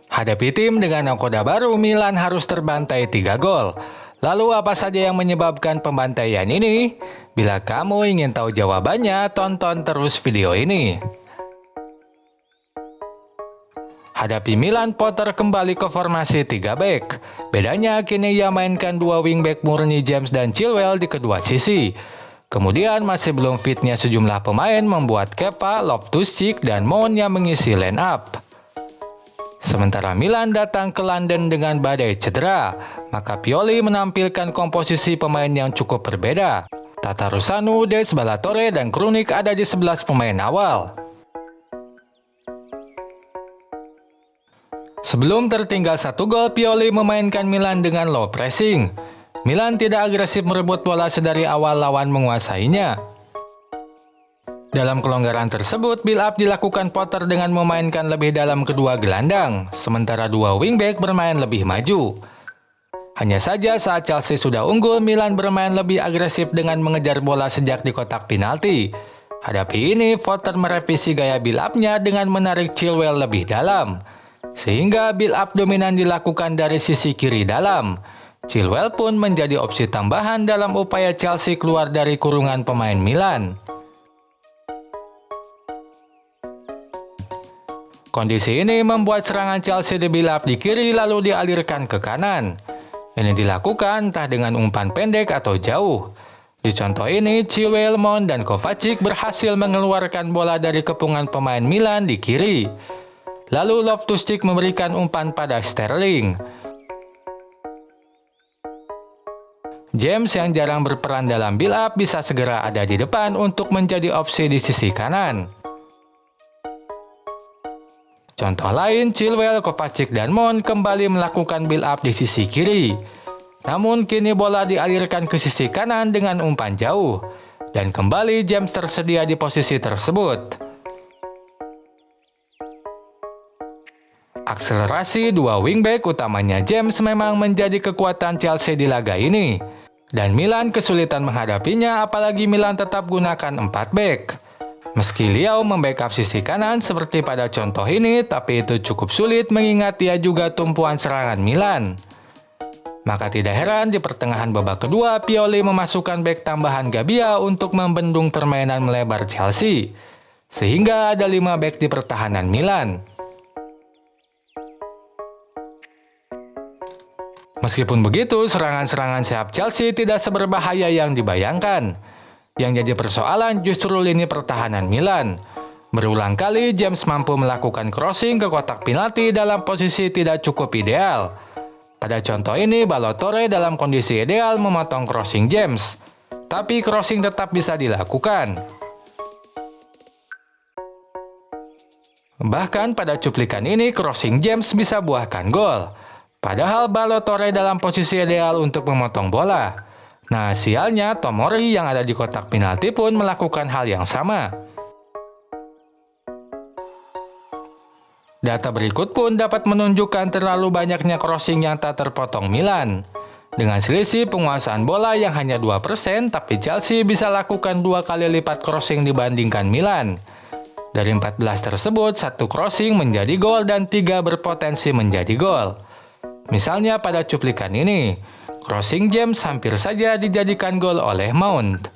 Hadapi tim dengan nakoda baru, Milan harus terbantai 3 gol. Lalu apa saja yang menyebabkan pembantaian ini? Bila kamu ingin tahu jawabannya, tonton terus video ini. Hadapi Milan, Potter kembali ke formasi 3 back. Bedanya kini ia mainkan 2 wingback murni James dan Chilwell di kedua sisi. Kemudian masih belum fitnya sejumlah pemain membuat Kepa, Loftus-Cheek, dan Mount yang mengisi line up. Sementara Milan datang ke London dengan badai cedera, maka Pioli menampilkan komposisi pemain yang cukup berbeda. Tatarusanu, Des, Ballatore, dan Krunic ada di 11 pemain awal. Sebelum tertinggal 1 gol, Pioli memainkan Milan dengan low pressing. Milan tidak agresif merebut bola sedari awal lawan menguasainya. Dalam kelonggaran tersebut, build-up dilakukan Potter dengan memainkan lebih dalam kedua gelandang, sementara 2 wingback bermain lebih maju. Hanya saja saat Chelsea sudah unggul, Milan bermain lebih agresif dengan mengejar bola sejak di kotak penalti. Hadapi ini, Potter merevisi gaya build-up-nya dengan menarik Chilwell lebih dalam, sehingga build-up dominan dilakukan dari sisi kiri dalam. Chilwell pun menjadi opsi tambahan dalam upaya Chelsea keluar dari kurungan pemain Milan. Kondisi ini membuat serangan Chelsea di build up di kiri lalu dialirkan ke kanan. Ini dilakukan entah dengan umpan pendek atau jauh. Di contoh ini, Chilwell, Mount, dan Kovacic berhasil mengeluarkan bola dari kepungan pemain Milan di kiri. Lalu Loftus-Cheek memberikan umpan pada Sterling. James yang jarang berperan dalam build up bisa segera ada di depan untuk menjadi opsi di sisi kanan. Contoh lain, Chilwell, Kovacic, dan Mount kembali melakukan build-up di sisi kiri. Namun kini bola dialirkan ke sisi kanan dengan umpan jauh. Dan kembali James tersedia di posisi tersebut. Akselerasi 2 wingback utamanya James memang menjadi kekuatan Chelsea di laga ini. Dan Milan kesulitan menghadapinya, apalagi Milan tetap gunakan 4 back. Meski Liao membackup sisi kanan seperti pada contoh ini, tapi itu cukup sulit mengingat ia juga tumpuan serangan Milan. Maka tidak heran di pertengahan babak kedua, Pioli memasukkan bek tambahan Gabbia untuk membendung permainan melebar Chelsea. Sehingga ada 5 bek di pertahanan Milan. Meskipun begitu, serangan-serangan sayap Chelsea tidak seberbahaya yang dibayangkan. Yang jadi persoalan justru lini pertahanan Milan. Berulang kali James mampu melakukan crossing ke kotak penalti dalam posisi tidak cukup ideal. Pada contoh ini, Ballatore dalam kondisi ideal memotong crossing James. Tapi crossing tetap bisa dilakukan. Bahkan pada cuplikan ini, crossing James bisa buahkan gol. Padahal Ballatore dalam posisi ideal untuk memotong bola. Nah, sialnya Tomori yang ada di kotak penalti pun melakukan hal yang sama. Data berikut pun dapat menunjukkan terlalu banyaknya crossing yang tak terpotong Milan. Dengan selisih penguasaan bola yang hanya 2%, tapi Chelsea bisa lakukan 2 kali lipat crossing dibandingkan Milan. Dari 14 tersebut, 1 crossing menjadi gol dan 3 berpotensi menjadi gol. Misalnya pada cuplikan ini, crossing James hampir saja dijadikan gol oleh Mount.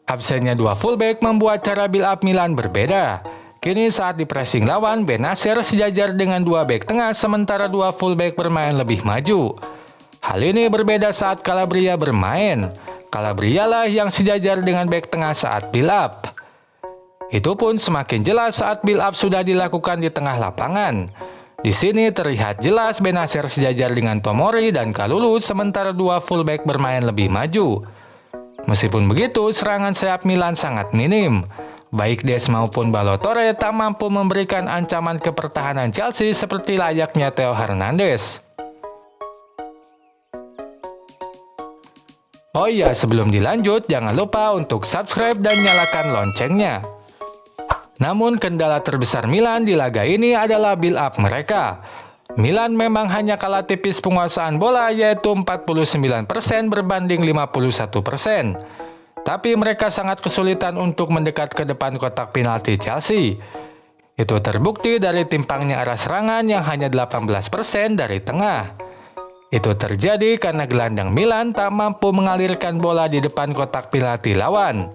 Absennya 2 fullback membuat cara build up Milan berbeda. Kini saat di pressing lawan, Bennacer sejajar dengan 2 bek tengah sementara 2 fullback bermain lebih maju. Hal ini berbeda saat Calabria bermain. Calabria lah yang sejajar dengan bek tengah saat build up. Itu pun semakin jelas saat build up sudah dilakukan di tengah lapangan. Di sini terlihat jelas Bennacer sejajar dengan Tomori dan Kalulu sementara 2 fullback bermain lebih maju. Meskipun begitu, serangan sayap Milan sangat minim. Baik Des maupun Ballatore tak mampu memberikan ancaman ke pertahanan Chelsea seperti layaknya Theo Hernandez. Oh iya, sebelum dilanjut, jangan lupa untuk subscribe dan nyalakan loncengnya. Namun kendala terbesar Milan di laga ini adalah build up mereka. Milan memang hanya kalah tipis penguasaan bola yaitu 49% berbanding 51%. Tapi mereka sangat kesulitan untuk mendekat ke depan kotak penalti Chelsea. Itu terbukti dari timpangnya arah serangan yang hanya 18% dari tengah. Itu terjadi karena gelandang Milan tak mampu mengalirkan bola di depan kotak penalti lawan.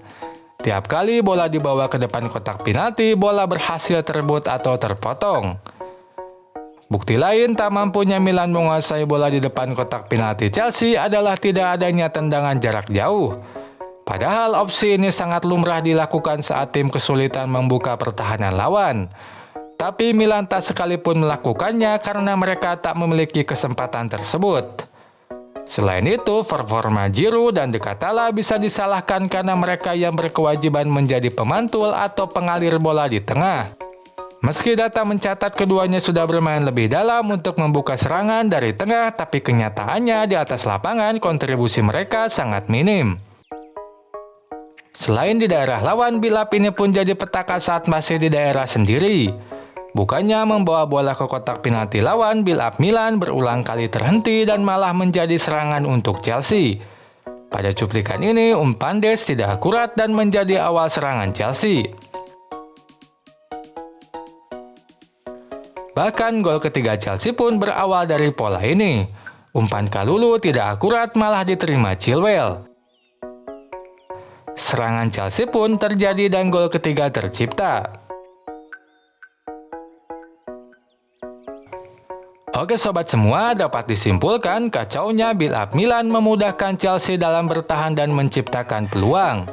Tiap kali bola dibawa ke depan kotak penalti, bola berhasil terebut atau terpotong. Bukti lain tak mampunya Milan menguasai bola di depan kotak penalti Chelsea adalah tidak adanya tendangan jarak jauh. Padahal opsi ini sangat lumrah dilakukan saat tim kesulitan membuka pertahanan lawan. Tapi Milan tak sekalipun melakukannya karena mereka tak memiliki kesempatan tersebut. Selain itu, performa Giroud dan De Ketelaere bisa disalahkan karena mereka yang berkewajiban menjadi pemantul atau pengalir bola di tengah. Meski data mencatat keduanya sudah bermain lebih dalam untuk membuka serangan dari tengah, tapi kenyataannya di atas lapangan kontribusi mereka sangat minim. Selain di daerah lawan, build up ini pun jadi petaka saat masih di daerah sendiri. Bukannya membawa bola ke kotak penalti lawan, build up Milan berulang kali terhenti dan malah menjadi serangan untuk Chelsea. Pada cuplikan ini, umpan Des tidak akurat dan menjadi awal serangan Chelsea. Bahkan gol ketiga Chelsea pun berawal dari pola ini. Umpan Kalulu tidak akurat malah diterima Chilwell. Serangan Chelsea pun terjadi dan gol ketiga tercipta. Oke sobat semua, dapat disimpulkan kacaunya build up Milan memudahkan Chelsea dalam bertahan dan menciptakan peluang.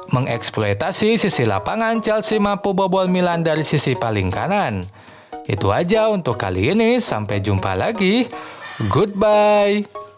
Mengeksploitasi sisi lapangan, Chelsea mampu bobol Milan dari sisi paling kanan. Itu aja untuk kali ini, sampai jumpa lagi. Goodbye.